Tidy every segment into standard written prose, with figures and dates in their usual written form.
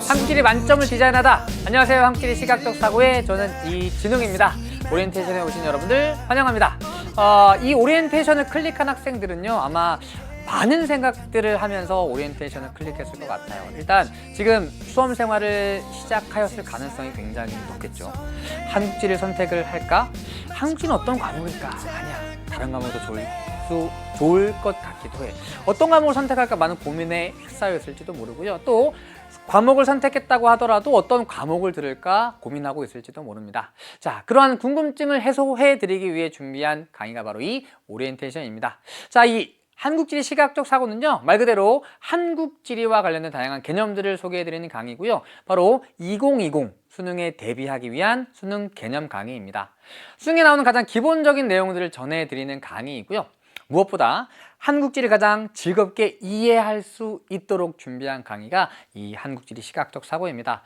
한국지리 만점을 디자인하다. 안녕하세요. 한국지리 시각적 사고의 저는 이진웅입니다. 오리엔테이션에 오신 여러분들 환영합니다. 이 오리엔테이션을 클릭한 학생들은요, 아마 많은 생각들을 하면서 오리엔테이션을 클릭했을 것 같아요. 일단 지금 수험 생활을 시작하였을 가능성이 굉장히 높겠죠. 한국지를 선택을 할까? 한국지는 어떤 과목일까? 아니야, 다른 과목도 좋을 것 같기도 해. 어떤 과목을 선택할까 많은 고민에 휩싸였을지도 모르고요. 또 과목을 선택했다고 하더라도 어떤 과목을 들을까 고민하고 있을지도 모릅니다. 자, 그러한 궁금증을 해소해 드리기 위해 준비한 강의가 바로 이 오리엔테이션입니다. 자, 이 한국지리 시각적 사고는요, 말 그대로 한국지리와 관련된 다양한 개념들을 소개해 드리는 강의고요. 바로 2020 수능에 대비하기 위한 수능 개념 강의입니다. 수능에 나오는 가장 기본적인 내용들을 전해 드리는 강의이고요. 무엇보다 한국지를 가장 즐겁게 이해할 수 있도록 준비한 강의가 이 한국지리 시각적 사고입니다.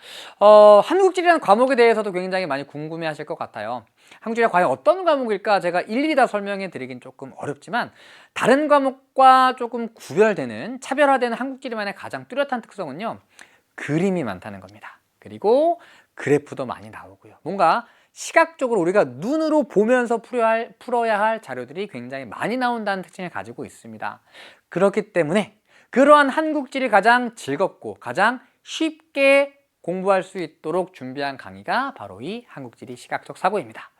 한국지리라는 과목에 대해서도 굉장히 많이 궁금해 하실 것 같아요. 한국지리가 과연 어떤 과목일까 제가 일일이 다 설명해 드리긴 조금 어렵지만, 다른 과목과 조금 구별되는, 차별화되는 한국지리만의 가장 뚜렷한 특성은요, 그림이 많다는 겁니다. 그리고 그래프도 많이 나오고요. 뭔가 시각적으로 우리가 눈으로 보면서 풀어야 할 자료들이 굉장히 많이 나온다는 특징을 가지고 있습니다. 그렇기 때문에 그러한 한국지를 가장 즐겁고 가장 쉽게 공부할 수 있도록 준비한 강의가 바로 이 한국지리 시각적 사고입니다.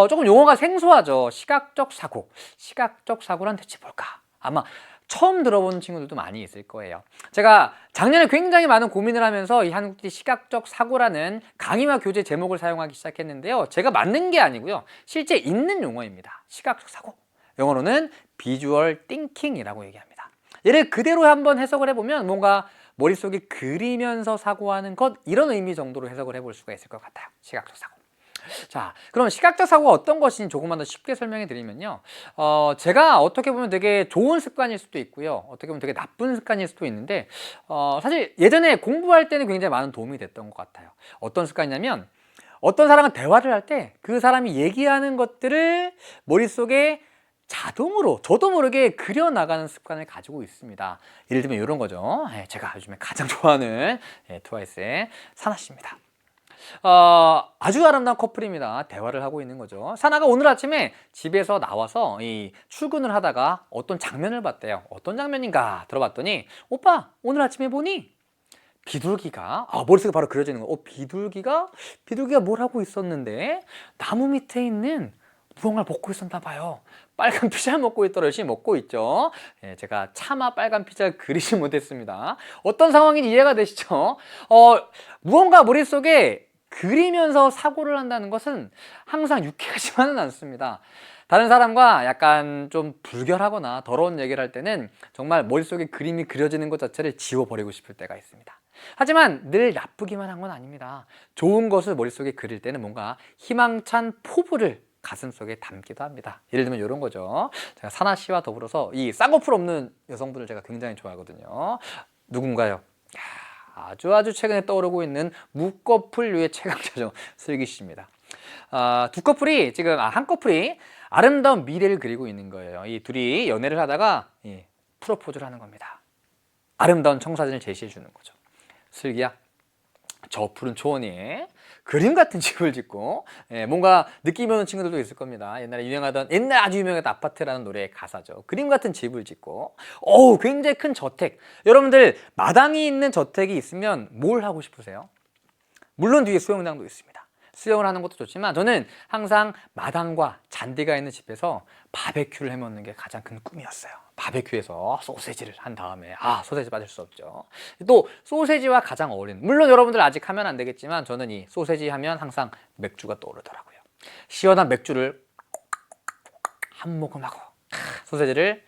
조금 용어가 생소하죠. 시각적 사고. 시각적 사고란 대체 뭘까? 아마 처음 들어보는 친구들도 많이 있을 거예요. 제가 작년에 굉장히 많은 고민을 하면서 이 한국지리 시각적 사고라는 강의와 교재 제목을 사용하기 시작했는데요. 제가 만든 게 아니고요, 실제 있는 용어입니다. 시각적 사고. 영어로는 비주얼 띵킹이라고 얘기합니다. 얘를 그대로 한번 해석을 해보면 뭔가 머릿속에 그리면서 사고하는 것, 이런 의미 정도로 해석을 해볼 수가 있을 것 같아요. 시각적 사고. 자, 그럼 시각적 사고가 어떤 것인지 조금만 더 쉽게 설명해 드리면요, 제가 어떻게 보면 되게 좋은 습관일 수도 있고요, 어떻게 보면 되게 나쁜 습관일 수도 있는데, 사실 예전에 공부할 때는 굉장히 많은 도움이 됐던 것 같아요. 어떤 습관이냐면, 어떤 사람과 대화를 할 때 그 사람이 얘기하는 것들을 머릿속에 자동으로 저도 모르게 그려나가는 습관을 가지고 있습니다. 예를 들면 이런 거죠. 제가 요즘에 가장 좋아하는 트와이스의 사나 씨입니다. 아주 아름다운 커플입니다. 대화를 하고 있는 거죠. 사나가 오늘 아침에 집에서 나와서 출근을 하다가 어떤 장면을 봤대요. 어떤 장면인가 들어봤더니, 오빠 오늘 아침에 보니 비둘기가, 머릿속에 바로 그려지는 거. 비둘기가 뭘 하고 있었는데 나무 밑에 있는 무언가를 먹고 있었나 봐요. 빨간 피자를 먹고 있더라. 열심히 먹고 있죠. 제가 차마 빨간 피자를 그리지 못했습니다. 어떤 상황인지 이해가 되시죠? 무언가 머릿속에 그리면서 사고를 한다는 것은 항상 유쾌하지만은 않습니다. 다른 사람과 약간 좀 불결하거나 더러운 얘기를 할 때는 정말 머릿속에 그림이 그려지는 것 자체를 지워버리고 싶을 때가 있습니다. 하지만 늘 나쁘기만 한 건 아닙니다. 좋은 것을 머릿속에 그릴 때는 뭔가 희망찬 포부를 가슴속에 담기도 합니다. 예를 들면 이런 거죠. 제가 사나 씨와 더불어서 이 쌍꺼풀 없는 여성분을 제가 굉장히 좋아하거든요. 누군가요? 아주 최근에 떠오르고 있는 무꺼풀류의 최강자죠. 슬기 씨입니다. 두 커플이 지금 한 커플이 아름다운 미래를 그리고 있는 거예요. 이 둘이 연애를 하다가 프로포즈를 하는 겁니다. 아름다운 청사진을 제시해 주는 거죠. 슬기야, 저 푸른 초원에 그림 같은 집을 짓고, 뭔가 느낌 오는 친구들도 있을 겁니다. 옛날 아주 유명했던 아파트라는 노래의 가사죠. 그림 같은 집을 짓고, 굉장히 큰 저택. 여러분들 마당이 있는 저택이 있으면 뭘 하고 싶으세요? 물론 뒤에 수영장도 있습니다. 수영을 하는 것도 좋지만 저는 항상 마당과 잔디가 있는 집에서 바베큐를 해먹는 게 가장 큰 꿈이었어요. 바베큐에서 소세지를 한 다음에, 소세지 빠질 수 없죠. 또 소세지와 가장 어울리는, 물론 여러분들 아직 하면 안 되겠지만 저는 이 소세지 하면 항상 맥주가 떠오르더라고요. 시원한 맥주를 한 모금하고 소세지를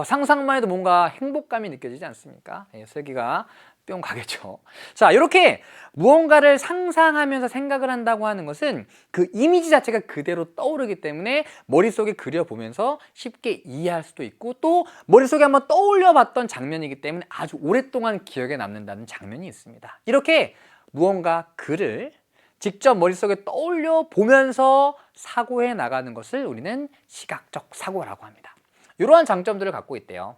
상상만 해도 뭔가 행복감이 느껴지지 않습니까? 슬기가 뿅 가겠죠. 자, 이렇게 무언가를 상상하면서 생각을 한다고 하는 것은 그 이미지 자체가 그대로 떠오르기 때문에 머릿속에 그려보면서 쉽게 이해할 수도 있고, 또 머릿속에 한번 떠올려 봤던 장면이기 때문에 아주 오랫동안 기억에 남는다는 장면이 있습니다. 이렇게 무언가 글을 직접 머릿속에 떠올려 보면서 사고해 나가는 것을 우리는 시각적 사고라고 합니다. 이러한 장점들을 갖고 있대요.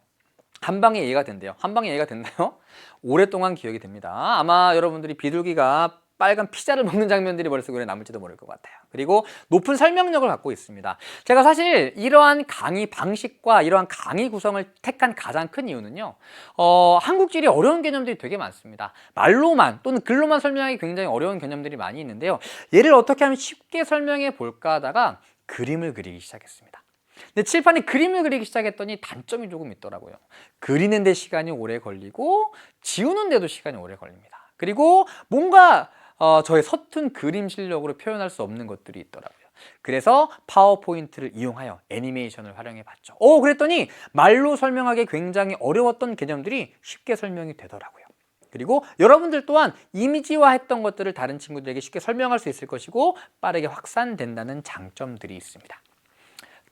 한 방에 이해가 된대요. 한 방에 이해가 됐나요? 오랫동안 기억이 됩니다. 아마 여러분들이 비둘기가 빨간 피자를 먹는 장면들이 머릿속에 남을지도 모를 것 같아요. 그리고 높은 설명력을 갖고 있습니다. 제가 사실 이러한 강의 방식과 이러한 강의 구성을 택한 가장 큰 이유는요, 한국지리 어려운 개념들이 되게 많습니다. 말로만 또는 글로만 설명하기 굉장히 어려운 개념들이 많이 있는데요, 얘를 어떻게 하면 쉽게 설명해 볼까 하다가 그림을 그리기 시작했습니다. 근데 칠판에 그림을 그리기 시작했더니 단점이 조금 있더라고요. 그리는 데 시간이 오래 걸리고 지우는 데도 시간이 오래 걸립니다. 그리고 뭔가 저의 서툰 그림 실력으로 표현할 수 없는 것들이 있더라고요. 그래서 파워포인트를 이용하여 애니메이션을 활용해 봤죠. 그랬더니 말로 설명하기 굉장히 어려웠던 개념들이 쉽게 설명이 되더라고요. 그리고 여러분들 또한 이미지화했던 것들을 다른 친구들에게 쉽게 설명할 수 있을 것이고 빠르게 확산된다는 장점들이 있습니다.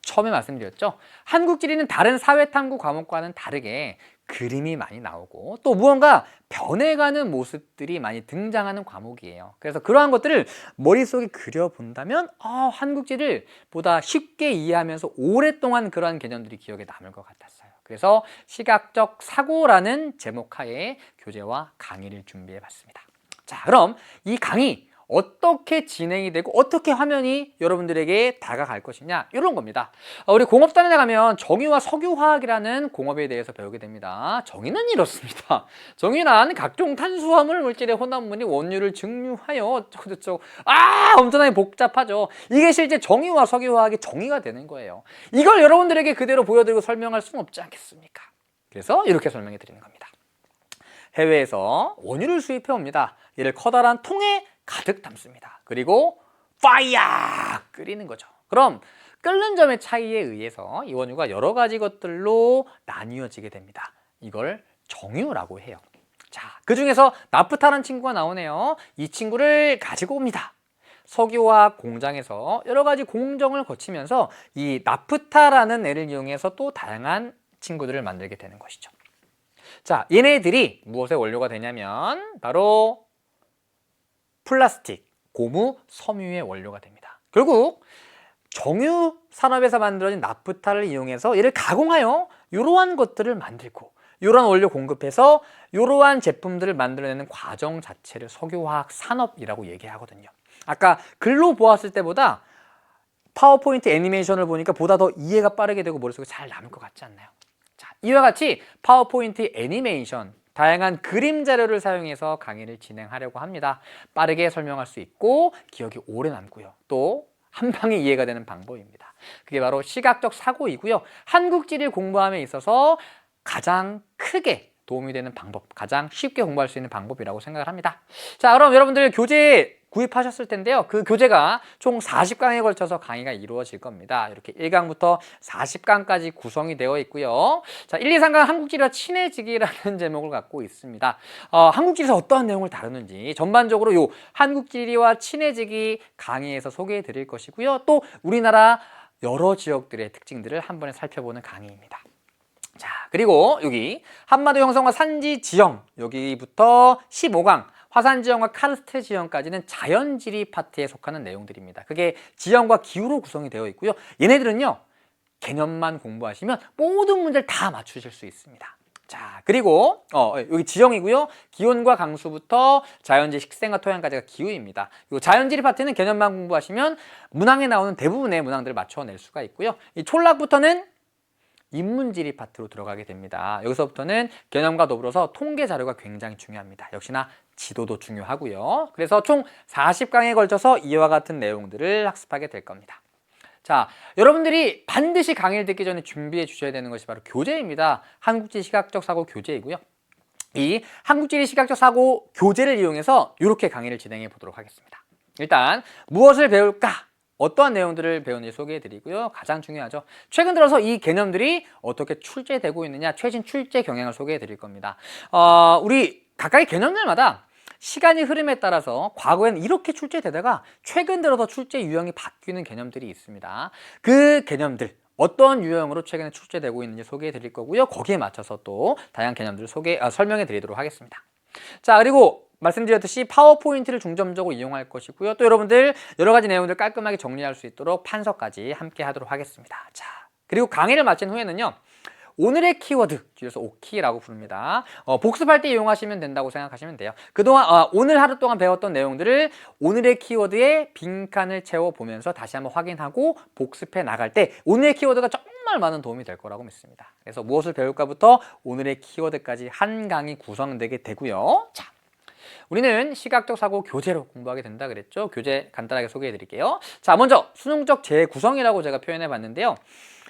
처음에 말씀드렸죠. 한국지리는 다른 사회탐구 과목과는 다르게 그림이 많이 나오고 또 무언가 변해가는 모습들이 많이 등장하는 과목이에요. 그래서 그러한 것들을 머릿속에 그려본다면 한국지를 보다 쉽게 이해하면서 오랫동안 그러한 개념들이 기억에 남을 것 같았어요. 그래서 시각적 사고라는 제목 하에 교재와 강의를 준비해 봤습니다. 자, 그럼 이 강의 어떻게 진행이 되고 어떻게 화면이 여러분들에게 다가갈 것이냐, 이런 겁니다. 우리 공업단에 가면 정유와 석유화학이라는 공업에 대해서 배우게 됩니다. 정의는 이렇습니다. 정의란 각종 탄수화물 물질의 혼합물이 원유를 증류하여 어쩌고저쩌고, 엄청나게 복잡하죠. 이게 실제 정유와 석유화학의 정의가 되는 거예요. 이걸 여러분들에게 그대로 보여드리고 설명할 수는 없지 않겠습니까? 그래서 이렇게 설명해 드리는 겁니다. 해외에서 원유를 수입해 옵니다. 이를 커다란 통에 가득 담습니다. 그리고 파이어! 끓이는 거죠. 그럼 끓는 점의 차이에 의해서 이 원유가 여러 가지 것들로 나뉘어지게 됩니다. 이걸 정유라고 해요. 자, 그 중에서 나프타라는 친구가 나오네요. 이 친구를 가지고 옵니다. 석유화학 공장에서 여러 가지 공정을 거치면서 이 나프타라는 애를 이용해서 또 다양한 친구들을 만들게 되는 것이죠. 자, 얘네들이 무엇의 원료가 되냐면 바로 플라스틱, 고무, 섬유의 원료가 됩니다. 결국 정유 산업에서 만들어진 나프타를 이용해서 얘를 가공하여 이러한 것들을 만들고 이러한 원료 공급해서 이러한 제품들을 만들어내는 과정 자체를 석유화학 산업이라고 얘기하거든요. 아까 글로 보았을 때보다 파워포인트 애니메이션을 보니까 보다 더 이해가 빠르게 되고 머릿속에 잘 남을 것 같지 않나요? 자, 이와 같이 파워포인트 애니메이션, 다양한 그림 자료를 사용해서 강의를 진행하려고 합니다. 빠르게 설명할 수 있고 기억이 오래 남고요. 또 한 방에 이해가 되는 방법입니다. 그게 바로 시각적 사고이고요. 한국지를 공부함에 있어서 가장 크게 도움이 되는 방법, 가장 쉽게 공부할 수 있는 방법이라고 생각을 합니다. 자, 그럼 여러분들 교재 구입하셨을 텐데요. 그 교재가 총 40강에 걸쳐서 강의가 이루어질 겁니다. 이렇게 1강부터 40강까지 구성이 되어 있고요. 자, 1, 2, 3강 한국지리와 친해지기라는 제목을 갖고 있습니다. 한국지리에서 어떠한 내용을 다루는지 전반적으로 요 한국지리와 친해지기 강의에서 소개해 드릴 것이고요. 또 우리나라 여러 지역들의 특징들을 한 번에 살펴보는 강의입니다. 자, 그리고 여기 한반도 형성과 산지 지형, 여기부터 15강 화산지형과 카르스트 지형까지는 자연지리 파트에 속하는 내용들입니다. 그게 지형과 기후로 구성이 되어 있고요. 얘네들은요, 개념만 공부하시면 모든 문제를 다 맞추실 수 있습니다. 자, 그리고 여기 지형이고요. 기온과 강수부터 자연지 식생과 토양까지가 기후입니다. 이 자연지리 파트는 개념만 공부하시면 문항에 나오는 대부분의 문항들을 맞춰낼 수가 있고요. 이 촌락부터는 인문지리 파트로 들어가게 됩니다. 여기서부터는 개념과 더불어서 통계 자료가 굉장히 중요합니다. 역시나 지도도 중요하고요. 그래서 총 40강에 걸쳐서 이와 같은 내용들을 학습하게 될 겁니다. 자, 여러분들이 반드시 강의를 듣기 전에 준비해 주셔야 되는 것이 바로 교재입니다. 한국지리 시각적 사고 교재이고요. 이 한국지리 시각적 사고 교재를 이용해서 이렇게 강의를 진행해 보도록 하겠습니다. 일단 무엇을 배울까? 어떠한 내용들을 배우는지 소개해 드리고요. 가장 중요하죠. 최근 들어서 이 개념들이 어떻게 출제되고 있느냐, 최신 출제 경향을 소개해 드릴 겁니다. 우리 각각의 개념들마다 시간이 흐름에 따라서 과거에는 이렇게 출제되다가 최근 들어서 출제 유형이 바뀌는 개념들이 있습니다. 그 개념들, 어떤 유형으로 최근에 출제되고 있는지 소개해 드릴 거고요. 거기에 맞춰서 또 다양한 개념들을 설명해 드리도록 하겠습니다. 자, 그리고 말씀드렸듯이 파워포인트를 중점적으로 이용할 것이고요. 또 여러분들 여러 가지 내용들을 깔끔하게 정리할 수 있도록 판서까지 함께 하도록 하겠습니다. 자, 그리고 강의를 마친 후에는요, 오늘의 키워드, 줄여서 오키라고 부릅니다. 복습할 때 이용하시면 된다고 생각하시면 돼요. 그동안 오늘 하루 동안 배웠던 내용들을 오늘의 키워드에 빈칸을 채워보면서 다시 한번 확인하고 복습해 나갈 때 오늘의 키워드가 정말 많은 도움이 될 거라고 믿습니다. 그래서 무엇을 배울까부터 오늘의 키워드까지 한 강이 구성되게 되고요. 자, 우리는 시각적 사고 교재로 공부하게 된다 그랬죠. 교재 간단하게 소개해 드릴게요. 자, 먼저 수능적 재구성이라고 제가 표현해 봤는데요.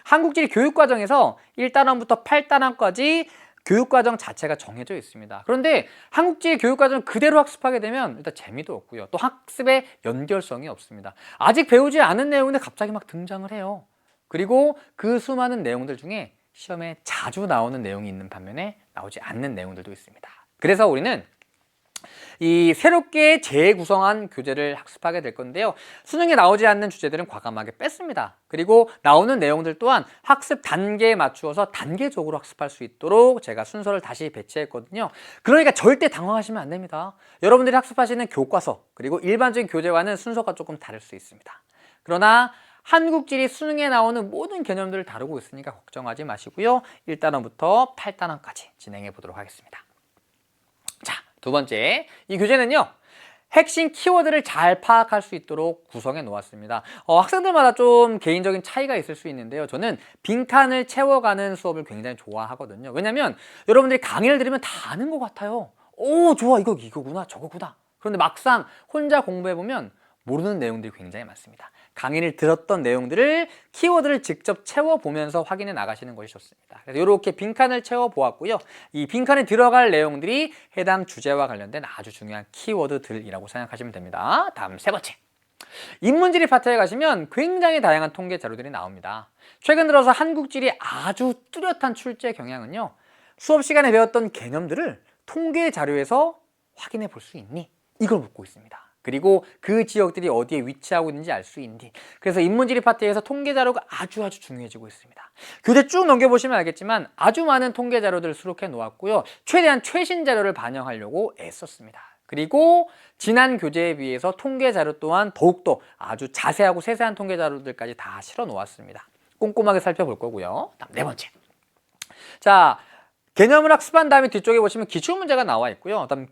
한국지리 교육과정에서 1단원부터 8단원까지 교육과정 자체가 정해져 있습니다. 그런데 한국지리 교육과정을 그대로 학습하게 되면 일단 재미도 없고요. 또 학습의 연결성이 없습니다. 아직 배우지 않은 내용인데 갑자기 막 등장을 해요. 그리고 그 수많은 내용들 중에 시험에 자주 나오는 내용이 있는 반면에 나오지 않는 내용들도 있습니다. 그래서 우리는 이 새롭게 재구성한 교재를 학습하게 될 건데요. 수능에 나오지 않는 주제들은 과감하게 뺐습니다. 그리고 나오는 내용들 또한 학습 단계에 맞추어서 단계적으로 학습할 수 있도록 제가 순서를 다시 배치했거든요. 그러니까 절대 당황하시면 안 됩니다. 여러분들이 학습하시는 교과서 그리고 일반적인 교재와는 순서가 조금 다를 수 있습니다. 그러나 한국지리 수능에 나오는 모든 개념들을 다루고 있으니까 걱정하지 마시고요. 1단원부터 8단원까지 진행해 보도록 하겠습니다. 자, 두 번째, 이 교재는요, 핵심 키워드를 잘 파악할 수 있도록 구성해 놓았습니다. 학생들마다 좀 개인적인 차이가 있을 수 있는데요. 저는 빈칸을 채워가는 수업을 굉장히 좋아하거든요. 왜냐면 여러분들이 강의를 들으면 다 아는 것 같아요. 오, 좋아, 이거구나, 저거구나. 그런데 막상 혼자 공부해보면 모르는 내용들이 굉장히 많습니다. 강의를 들었던 내용들을 키워드를 직접 채워보면서 확인해 나가시는 것이 좋습니다. 그래서 이렇게 빈칸을 채워보았고요. 이 빈칸에 들어갈 내용들이 해당 주제와 관련된 아주 중요한 키워드들이라고 생각하시면 됩니다. 다음 세 번째. 인문지리 파트에 가시면 굉장히 다양한 통계 자료들이 나옵니다. 최근 들어서 한국지리 아주 뚜렷한 출제 경향은요. 수업 시간에 배웠던 개념들을 통계 자료에서 확인해 볼 수 있니? 이걸 묻고 있습니다. 그리고 그 지역들이 어디에 위치하고 있는지 알 수 있니? 그래서 인문지리 파트에서 통계 자료가 아주 중요해지고 있습니다. 교재 쭉 넘겨보시면 알겠지만 아주 많은 통계 자료들을 수록해 놓았고요. 최대한 최신 자료를 반영하려고 애썼습니다. 그리고 지난 교재에 비해서 통계 자료 또한 더욱더 아주 자세하고 세세한 통계 자료들까지 다 실어 놓았습니다. 꼼꼼하게 살펴볼 거고요. 다음 네 번째. 자, 개념을 학습한 다음에 뒤쪽에 보시면 기출문제가 나와 있고요. 다음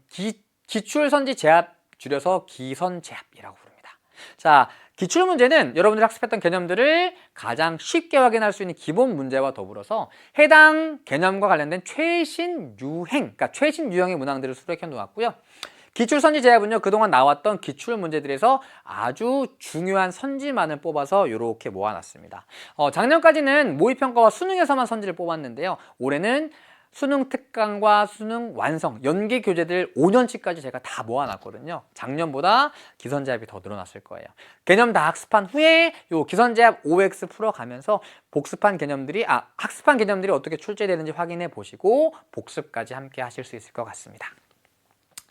기출선지 제압, 줄여서 기선제압이라고 부릅니다. 자, 기출문제는 여러분들이 학습했던 개념들을 가장 쉽게 확인할 수 있는 기본 문제와 더불어서 해당 개념과 관련된 최신 유행, 그러니까 최신 유형의 문항들을 수록해 놓았고요. 기출선지 제압은요, 그동안 나왔던 기출문제들에서 아주 중요한 선지만을 뽑아서 이렇게 모아놨습니다. 작년까지는 모의평가와 수능에서만 선지를 뽑았는데요. 올해는 수능 특강과 수능 완성, 연계 교재들 5년치까지 제가 다 모아놨거든요. 작년보다 기선제압이 더 늘어났을 거예요. 개념 다 학습한 후에 요 기선제압 OX 풀어가면서 학습한 개념들이 어떻게 출제되는지 확인해 보시고 복습까지 함께 하실 수 있을 것 같습니다.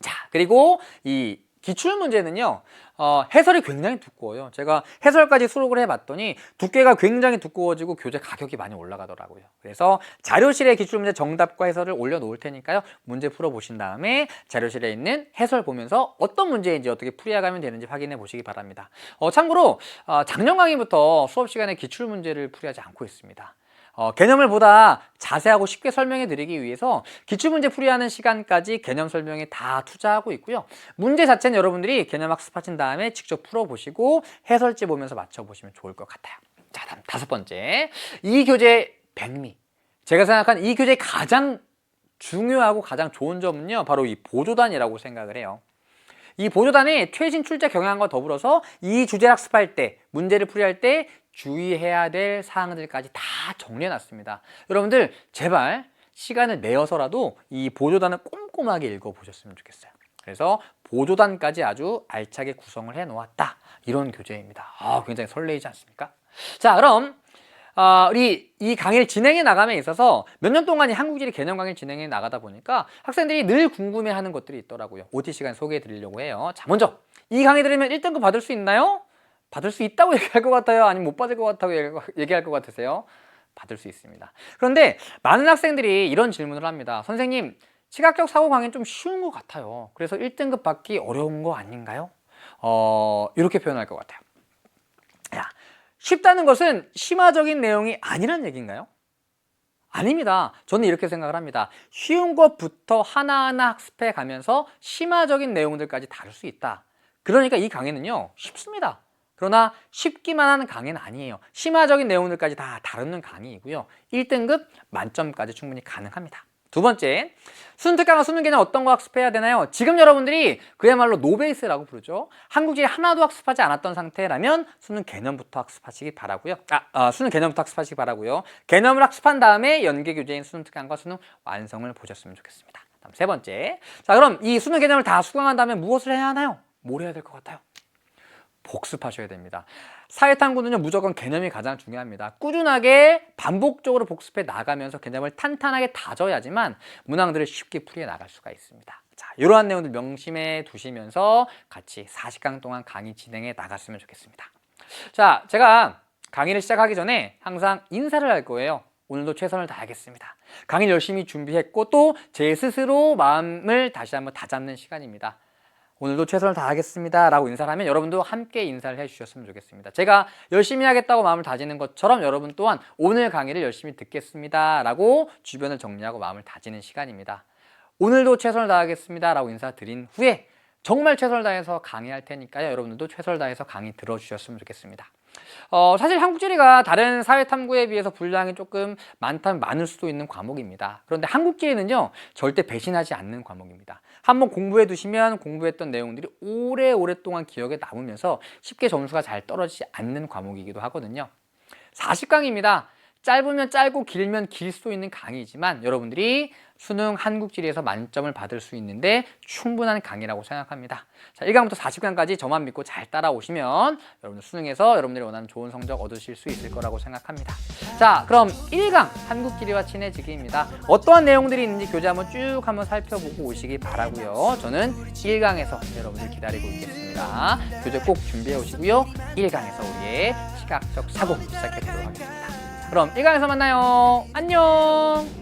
자, 그리고 이 기출문제는요, 해설이 굉장히 두꺼워요. 제가 해설까지 수록을 해봤더니 두께가 굉장히 두꺼워지고 교재 가격이 많이 올라가더라고요. 그래서 자료실에 기출문제 정답과 해설을 올려놓을 테니까요. 문제 풀어보신 다음에 자료실에 있는 해설 보면서 어떤 문제인지 어떻게 풀이해가면 되는지 확인해 보시기 바랍니다. 참고로 작년 강의부터 수업 시간에 기출문제를 풀이하지 않고 있습니다. 개념을 보다 자세하고 쉽게 설명해 드리기 위해서 기출문제 풀이하는 시간까지 개념 설명에 다 투자하고 있고요. 문제 자체는 여러분들이 개념 학습하신 다음에 직접 풀어보시고 해설지 보면서 맞춰보시면 좋을 것 같아요. 자, 다음 다섯 번째. 이 교재 백미. 제가 생각한 이 교재의 가장 중요하고 가장 좋은 점은요, 바로 이 보조단이라고 생각을 해요. 이 보조단의 최신 출제 경향과 더불어서 이 주제 학습할 때, 문제를 풀이할 때 주의해야 될 사항들까지 다 정리해놨습니다. 여러분들 제발 시간을 내어서라도 이 보조단을 꼼꼼하게 읽어보셨으면 좋겠어요. 그래서 보조단까지 아주 알차게 구성을 해놓았다. 이런 교재입니다. 굉장히 설레이지 않습니까? 자, 그럼 우리 이 강의를 진행해 나감에 있어서 몇 년 동안 이 한국지리 개념 강의를 진행해 나가다 보니까 학생들이 늘 궁금해하는 것들이 있더라고요. OT 시간 소개해 드리려고 해요. 자, 먼저 이 강의 들으면 1등급 받을 수 있나요? 받을 수 있다고 얘기할 것 같아요? 아니면 못 받을 것 같다고 얘기할 것 같으세요? 받을 수 있습니다. 그런데 많은 학생들이 이런 질문을 합니다. 선생님, 시각적 사고 강의는 좀 쉬운 것 같아요. 그래서 1등급 받기 어려운 거 아닌가요? 이렇게 표현할 것 같아요. 야, 쉽다는 것은 심화적인 내용이 아니란 얘기인가요? 아닙니다. 저는 이렇게 생각을 합니다. 쉬운 것부터 하나하나 학습해 가면서 심화적인 내용들까지 다룰 수 있다. 그러니까 이 강의는요, 쉽습니다. 그러나 쉽기만 하는 강의는 아니에요. 심화적인 내용들까지 다 다루는 강의이고요. 1등급 만점까지 충분히 가능합니다. 두 번째, 수능 특강과 수능 개념 어떤 거 학습해야 되나요? 지금 여러분들이 그야말로 노베이스라고 부르죠. 한국지를 하나도 학습하지 않았던 상태라면 수능 개념부터 학습하시기 바라고요. 수능 개념부터 학습하시기 바라고요. 개념을 학습한 다음에 연계 교재인 수능 특강과 수능 완성을 보셨으면 좋겠습니다. 다음 세 번째, 자 그럼 이 수능 개념을 다 수강한 다음에 무엇을 해야 하나요? 뭘 해야 될 것 같아요? 복습하셔야 됩니다. 사회탐구는요, 무조건 개념이 가장 중요합니다. 꾸준하게 반복적으로 복습해 나가면서 개념을 탄탄하게 다져야지만 문항들을 쉽게 풀이해 나갈 수가 있습니다. 자, 이러한 내용들 명심해 두시면서 같이 40강 동안 강의 진행해 나갔으면 좋겠습니다. 자, 제가 강의를 시작하기 전에 항상 인사를 할 거예요. 오늘도 최선을 다하겠습니다. 강의를 열심히 준비했고 또 제 스스로 마음을 다시 한번 다잡는 시간입니다. 오늘도 최선을 다하겠습니다 라고 인사를 하면 여러분도 함께 인사를 해주셨으면 좋겠습니다. 제가 열심히 하겠다고 마음을 다지는 것처럼 여러분 또한 오늘 강의를 열심히 듣겠습니다 라고 주변을 정리하고 마음을 다지는 시간입니다. 오늘도 최선을 다하겠습니다 라고 인사드린 후에 정말 최선을 다해서 강의할 테니까요. 여러분들도 최선을 다해서 강의 들어주셨으면 좋겠습니다. 사실 한국지리가 다른 사회탐구에 비해서 분량이 조금 많다면 많을 수도 있는 과목입니다. 그런데 한국지리는요, 절대 배신하지 않는 과목입니다. 한번 공부해 두시면 공부했던 내용들이 오랫동안 기억에 남으면서 쉽게 점수가 잘 떨어지지 않는 과목이기도 하거든요. 40강입니다. 짧으면 짧고 길면 길 수도 있는 강의지만 여러분들이 수능 한국지리에서 만점을 받을 수 있는데 충분한 강의라고 생각합니다. 자, 1강부터 40강까지 저만 믿고 잘 따라오시면 여러분들 수능에서 여러분들이 원하는 좋은 성적 얻으실 수 있을 거라고 생각합니다. 자, 그럼 1강 한국지리와 친해지기입니다. 어떠한 내용들이 있는지 교재 한번 살펴보고 오시기 바라고요. 저는 1강에서 여러분들 기다리고 있겠습니다. 교재 꼭 준비해 오시고요. 1강에서 우리의 시각적 사고 시작해 보도록 하겠습니다. 그럼 1강에서 만나요. 안녕.